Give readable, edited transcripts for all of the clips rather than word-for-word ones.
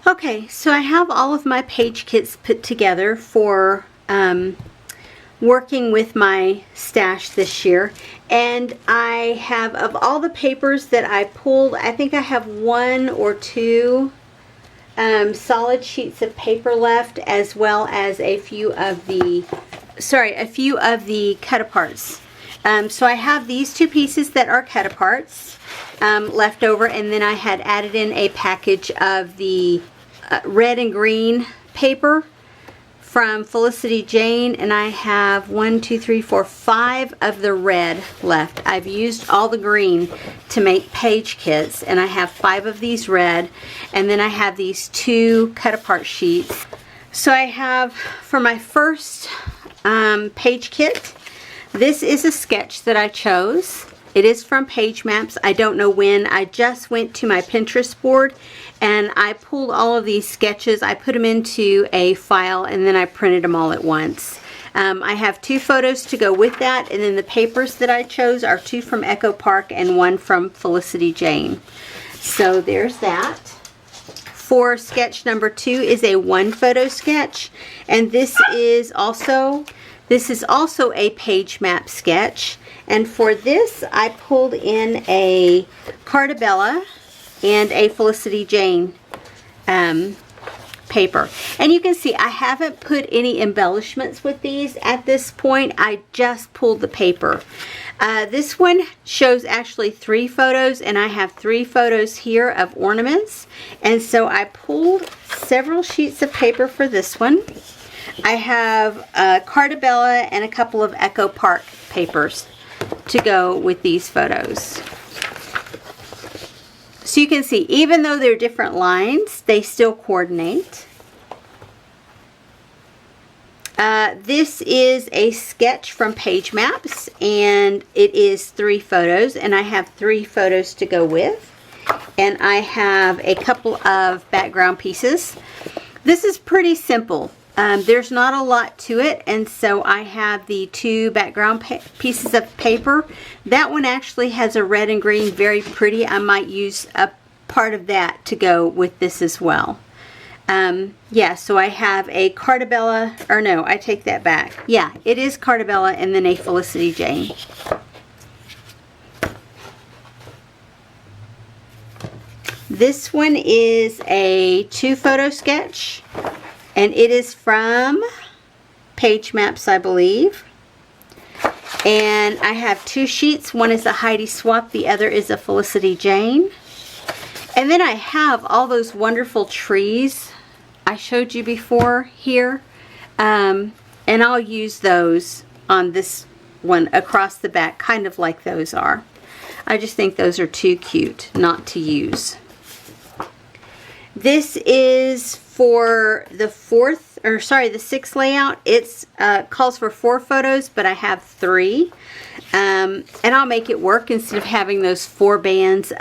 Okay, so I have all of my page kits put together for working with my stash this year, and I have, of all the papers that I pulled, I think I have 1 or 2 solid sheets of paper left, as well as a few of the cut aparts. So I have these 2 pieces that are cut aparts left over, and then I had added in a package of the red and green paper from Felicity Jane, and I have 1, 2, 3, 4, 5 of the red left. I've used all the green to make page kits, and I have 5 of these red, and then I have these 2 cut apart sheets. So I have, for my first page kit, this is a sketch that I chose. It is from Page Maps. I don't know when. I just went to my Pinterest board and I pulled all of these sketches. I put them into a file and then I printed them all at once. I have 2 photos to go with that, and then the papers that I chose are 2 from Echo Park and 1 from Felicity Jane. So there's that. For sketch number 2 is a 1 photo sketch, and this is also a Page Map sketch. And for this, I pulled in a Cartabella and a Felicity Jane paper. And you can see I haven't put any embellishments with these at this point. I just pulled the paper. This one shows actually 3 photos, and I have 3 photos here of ornaments. And so I pulled several sheets of paper for this one. I have a Cartabella and a couple of Echo Park papers to go with these photos. So you can see, even though they're different lines, they still coordinate. This is a sketch from Page Maps, and it is 3 photos, and I have 3 photos to go with. And I have a couple of background pieces. This is pretty simple. There's not a lot to it, and so I have the 2 background pieces of paper. That one actually has a red and green, very pretty. I might use a part of that to go with this as well. Yeah, so I have a Cartabella, or no, I take that back. Yeah, it is Cartabella and then a Felicity Jane. This one is a 2 photo sketch, and it is from Page Maps, I believe. And I have 2 sheets. One is a Heidi Swap, the other is a Felicity Jane. And then I have all those wonderful trees I showed you before here. And I'll use those on this one across the back, kind of like those are. I just think those are too cute not to use. This is for the 6th layout. It's calls for 4 photos, but I have 3. And I'll make it work. Instead of having those 4 bands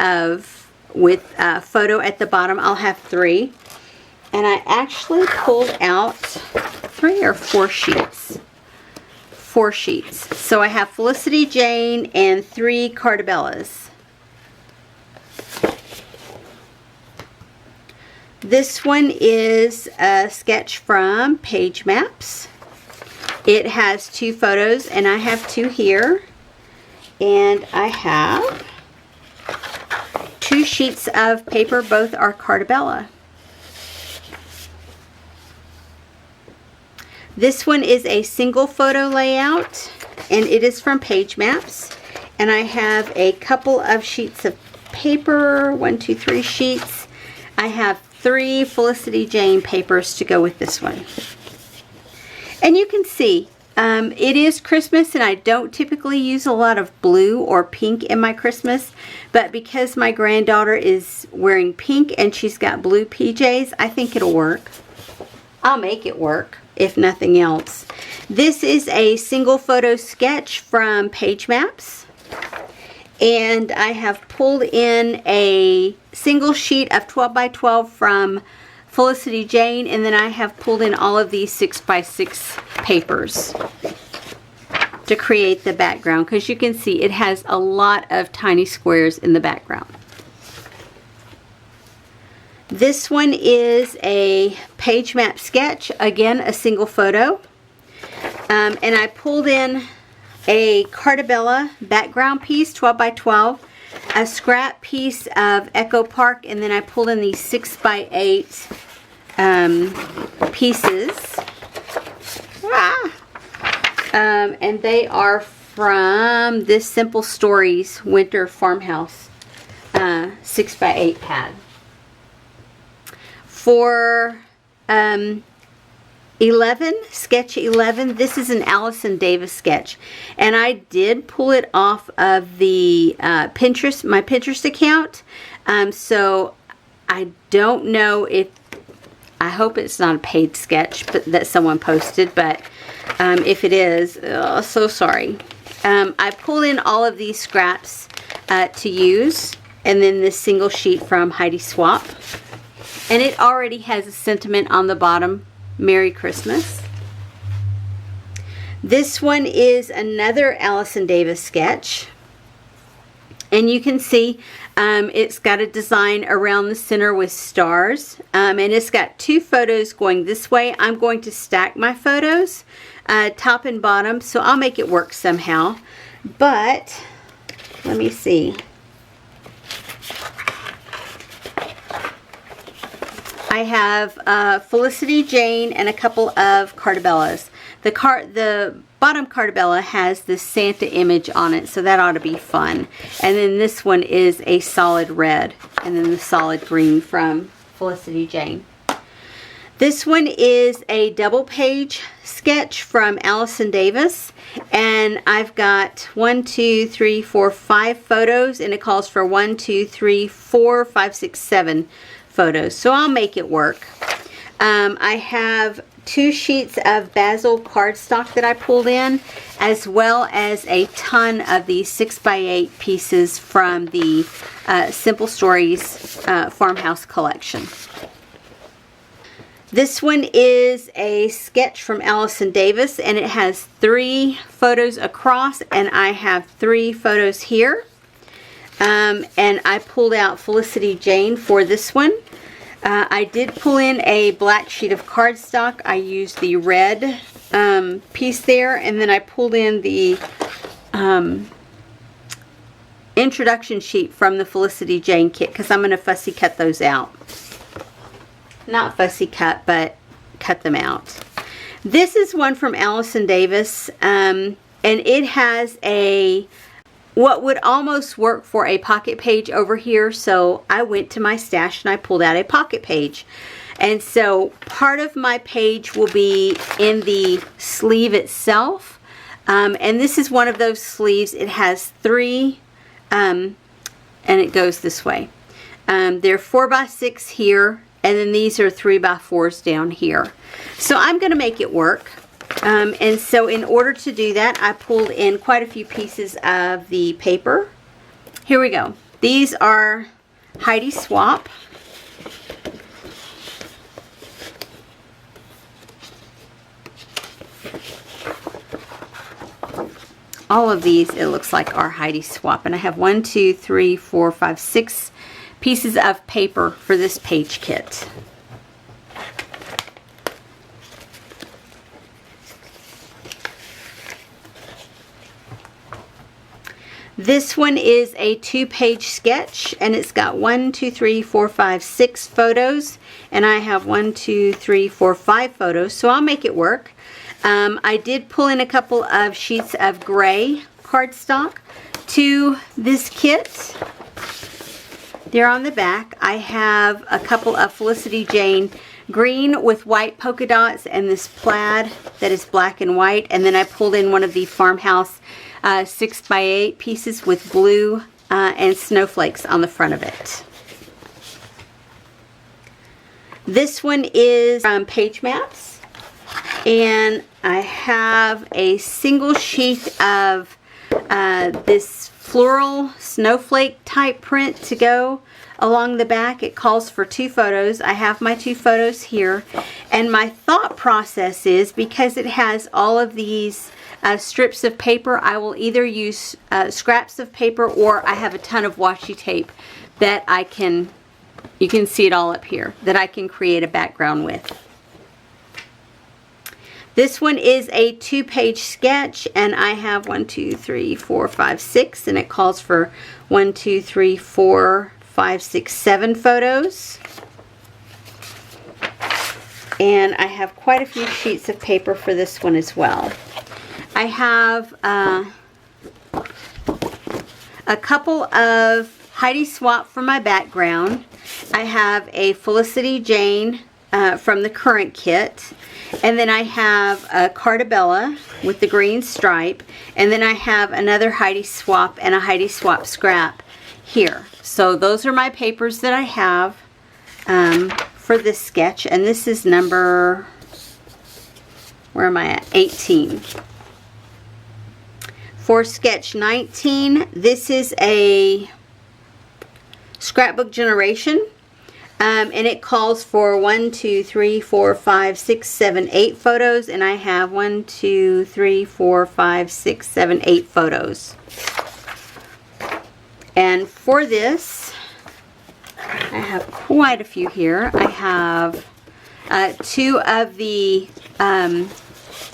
with photo at the bottom, I'll have 3. And I actually pulled out 3 or 4 sheets. 4 sheets. So I have Felicity Jane and 3 Cartabellas. This one is a sketch from Page Maps. It has 2 photos, and I have 2 here. And I have 2 sheets of paper. Both are Cartabella. This one is a single photo layout, and it is from Page Maps. And I have a couple of sheets of paper, 1, 2, 3 sheets. I have 3 Felicity Jane papers to go with this one. And you can see, it is Christmas, and I don't typically use a lot of blue or pink in my Christmas, but because my granddaughter is wearing pink and she's got blue PJs, I think it'll work. I'll make it work, if nothing else. This is a single photo sketch from Page Maps, and I have pulled in a single sheet of 12 by 12 from Felicity Jane, and then I have pulled in all of these 6 by 6 papers to create the background, because you can see it has a lot of tiny squares in the background. This one is a page map sketch, again a single photo, and I pulled in a Cartabella background piece, 12 by 12, a scrap piece of Echo Park, and then I pulled in these 6 by 8 pieces. And they are from this Simple Stories Winter Farmhouse 6 by 8 pad. For 11, sketch 11, this is an Allison Davis sketch, and I did pull it off of the Pinterest, my Pinterest account, so I don't know if, I hope it's not a paid sketch but that someone posted, but if it is, so sorry. I pulled in all of these scraps to use, and then this single sheet from Heidi Swap, and it already has a sentiment on the bottom, Merry Christmas. This one is another Allison Davis sketch, and you can see it's got a design around the center with stars, and it's got 2 photos going this way. I'm going to stack my photos top and bottom, so I'll make it work somehow, but let me see. I have Felicity Jane and a couple of Cartabellas. The bottom Cartabella has this Santa image on it, so that ought to be fun. And then this one is a solid red, and then the solid green from Felicity Jane. This one is a double page sketch from Allison Davis, and I've got 1, 2, 3, 4, 5 photos, and it calls for 1, 2, 3, 4, 5, 6, 7 photos, so I'll make it work. I have 2 sheets of basil cardstock that I pulled in, as well as a ton of these 6 by 8 pieces from the Simple Stories Farmhouse collection. This one is a sketch from Allison Davis, and it has 3 photos across, and I have 3 photos here. And I pulled out Felicity Jane for this one. I did pull in a black sheet of cardstock. I used the red piece there, and then I pulled in the introduction sheet from the Felicity Jane kit, because I'm going to fussy cut those out. Not fussy cut, but cut them out. This is one from Allison Davis, and it has a what would almost work for a pocket page over here, so I went to my stash and I pulled out a pocket page. And so part of my page will be in the sleeve itself, and this is one of those sleeves. It has 3 and it goes this way. They're 4 by 6 here, and then these are 3 by 4s down here. So I'm going to make it work. And so in order to do that, I pulled in quite a few pieces of the paper. Here we go. These are Heidi Swap. All of these, it looks like, are Heidi Swap. And I have 1, 2, 3, 4, 5, 6 pieces of paper for this page kit. This one is a 2-page sketch, and it's got 1, 2, 3, 4, 5, 6 photos, and I have 1, 2, 3, 4, 5 photos, so I'll make it work. I did pull in a couple of sheets of gray cardstock to this kit. They're on the back. I have a couple of Felicity Jane green with white polka dots and this plaid that is black and white, and then I pulled in one of the Farmhouse 6 by 8 pieces with blue and snowflakes on the front of it. This one is from Page Maps, and I have a single sheet of this floral snowflake type print to go along the back. It calls for 2 photos. I have my 2 photos here, and my thought process is, because it has all of these strips of paper, I will either use scraps of paper, or I have a ton of washi tape that I can You can see it all up here that I can create a background with. This one is a 2-page sketch, and I have 1, 2, 3, 4, 5, 6, and it calls for 1, 2, 3, 4, 5, 6, 7 photos. And I have quite a few sheets of paper for this one as well. I have a couple of Heidi Swapp for my background. I have a Felicity Jane from the current kit. And then I have a Cartabella with the green stripe. And then I have another Heidi Swapp and a Heidi Swapp scrap here. So those are my papers that I have for this sketch. And this is number, where am I at? 18. For sketch 19, this is a scrapbook generation. And it calls for 1, 2, 3, 4, 5, 6, 7, 8 photos. And I have 1, 2, 3, 4, 5, 6, 7, 8 photos. And for this, I have quite a few here. I have 2 of the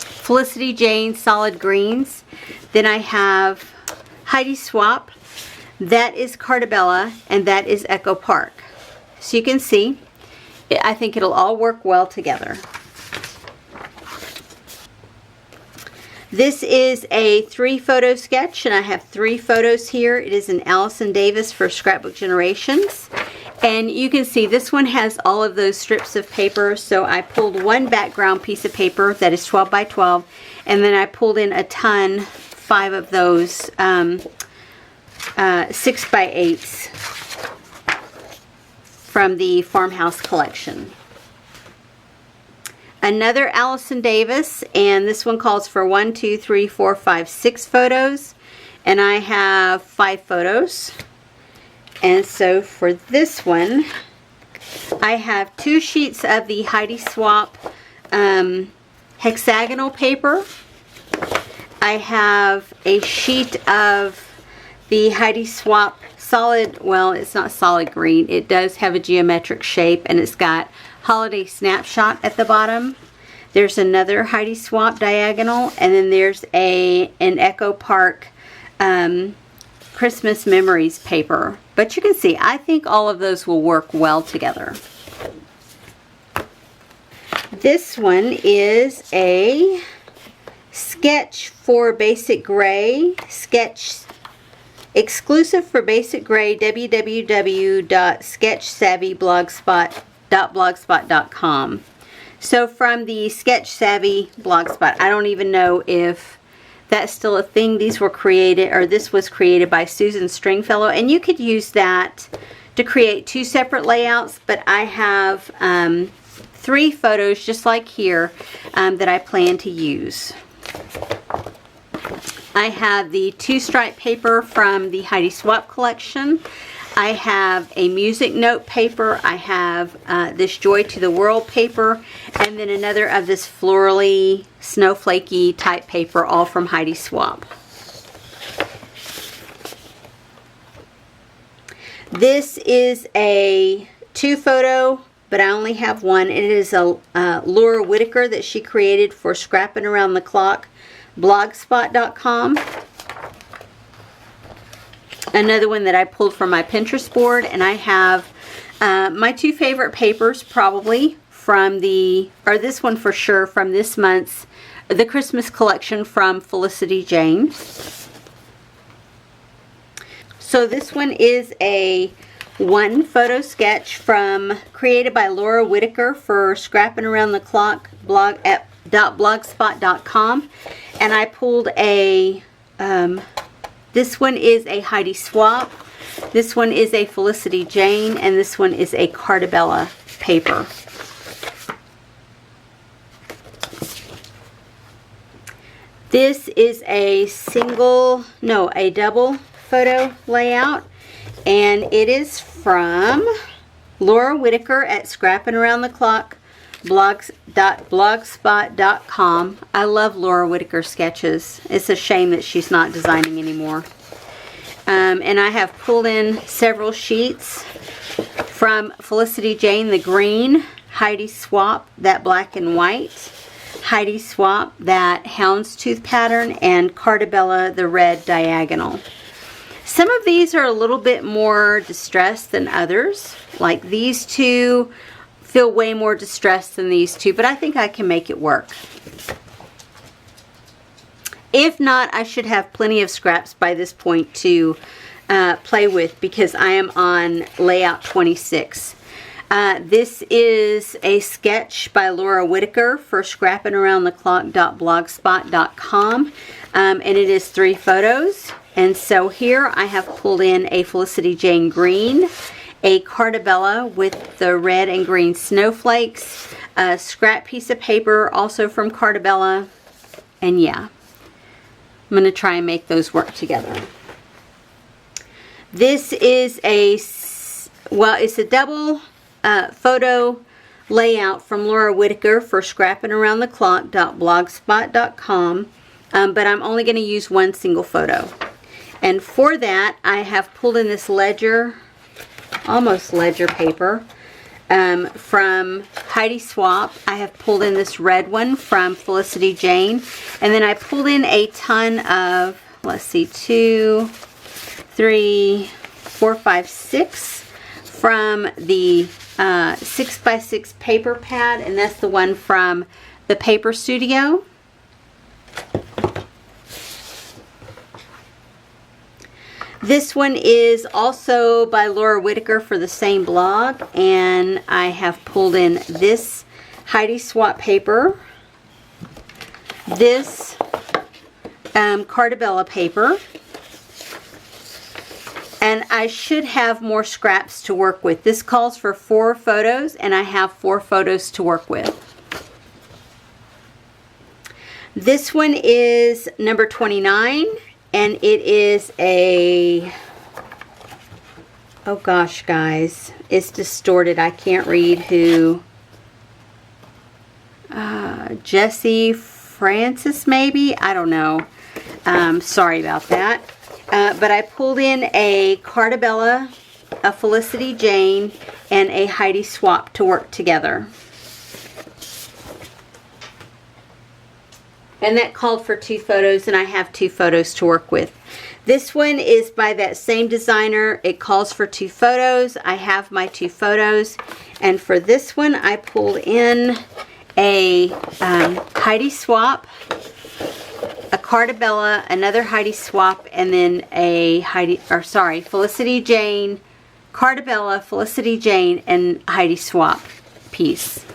Felicity Jane solid greens. Then I have Heidi Swapp. That is Cartabella, and that is Echo Park. So you can see, I think it'll all work well together. This is a 3-photo sketch, and I have 3 photos here. It is an Allison Davis for Scrapbook Generations. And you can see this one has all of those strips of paper. So I pulled one background piece of paper that is 12 by 12. And then I pulled in a ton, 5 of those 6 by 8s. From the Farmhouse collection. Another Allison Davis, and this one calls for 1, 2, 3, 4, 5, 6 photos, and I have 5 photos. And so for this one, I have 2 sheets of the Heidi Swapp hexagonal paper. I have a sheet of the Heidi Swapp solid, well, it's not solid green. It does have a geometric shape, and it's got Holiday Snapshot at the bottom. There's another Heidi Swapp diagonal, and then there's an Echo Park Christmas Memories paper. But you can see, I think all of those will work well together. This one is a sketch for Basic Gray, sketch exclusive for Basic Gray, www.sketchsavvyblogspot.blogspot.com. So from the Sketch Savvy blogspot, I don't even know if that's still a thing. These were created, or this was created by Susan Stringfellow, and you could use that to create 2 separate layouts, but I have 3 photos just like here that I plan to use. I have the 2-stripe paper from the Heidi Swapp collection. I have a music note paper. I have this Joy to the World paper, and then another of this florally, snowflakey type paper, all from Heidi Swapp. This is a 2-photo, but I only have one. It is a Laura Whitaker that she created for Scrapping Around the Clock blogspot.com. Another one that I pulled from my Pinterest board, and I have my 2 favorite papers probably from the, or this one for sure, from this month's the Christmas collection from Felicity Jane. So this one is a 1-photo sketch created by Laura Whitaker for Scrapping Around the Clock blogspot.com, and I pulled a this one is a Heidi Swapp, this one is a Felicity Jane, and this one is a Cartabella paper. This is a double photo layout, and it is from Laura Whitaker at Scrapping Around the Clock blogspot.com. I love Laura Whitaker sketches. It's a shame that she's not designing anymore. and I have pulled in several sheets from Felicity Jane, the green, Heidi Swap, that black and white, Heidi Swap, that houndstooth pattern, and Cartabella, the red diagonal. Some of these are a little bit more distressed than others. Like these two feel way more distressed than these two, but I think I can make it work. If not, I should have plenty of scraps by this point to play with, because I am on layout 26. This is a sketch by Laura Whitaker for scrappingaroundtheclock.blogspot.com, and it is 3 photos. And so here I have pulled in a Felicity Jane green, a Cartabella with the red and green snowflakes, a scrap piece of paper also from Cartabella, and yeah, I'm going to try and make those work together. This is it's a double photo layout from Laura Whitaker for scrappingaroundtheclock.blogspot.com, but I'm only going to use one single photo. And for that, I have pulled in this ledger, almost ledger paper, from Heidi Swap. I have pulled in this red one from Felicity Jane. And then I pulled in a ton of, let's see, 2, 3, 4, 5, 6 from the 6x6 paper pad. And that's the one from the Paper Studio. This one is also by Laura Whitaker for the same blog, and I have pulled in this Heidi Swap paper, this Cartabella paper, and I should have more scraps to work with. This calls for 4 photos, and I have 4 photos to work with. This one is number 29. And it is a, oh gosh, guys, it's distorted. I can't read who. Jessie Francis, maybe? I don't know. Sorry about that. But I pulled in a Cartabella, a Felicity Jane, and a Heidi Swap to work together. And that called for 2 photos, and I have 2 photos to work with. This one is by that same designer. It calls for 2 photos. I have my 2 photos. And for this one, I pulled in a Heidi Swap, a Cartabella, another Heidi Swap, and then a Felicity Jane, Cartabella, Felicity Jane, and Heidi Swap piece.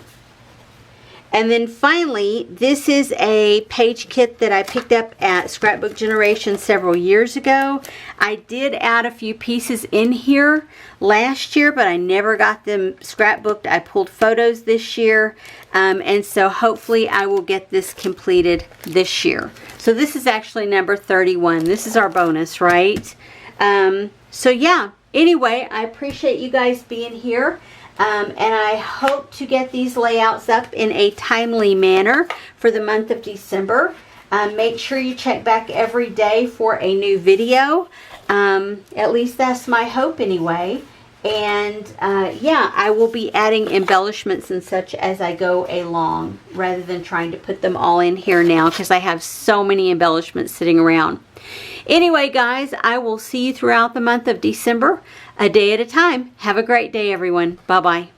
And then finally, this is a page kit that I picked up at Scrapbook Generation several years ago. I did add a few pieces in here last year, but I never got them scrapbooked. I pulled photos this year, and so hopefully I will get this completed this year. So this is actually number 31. This is our bonus, right? So yeah, anyway, I appreciate you guys being here. And I hope to get these layouts up in a timely manner for the month of December. Make sure you check back every day for a new video. At least that's my hope anyway. And yeah, I will be adding embellishments and such as I go along, rather than trying to put them all in here now, because I have so many embellishments sitting around. Anyway, guys, I will see you throughout the month of December, a day at a time. Have a great day, everyone. Bye-bye.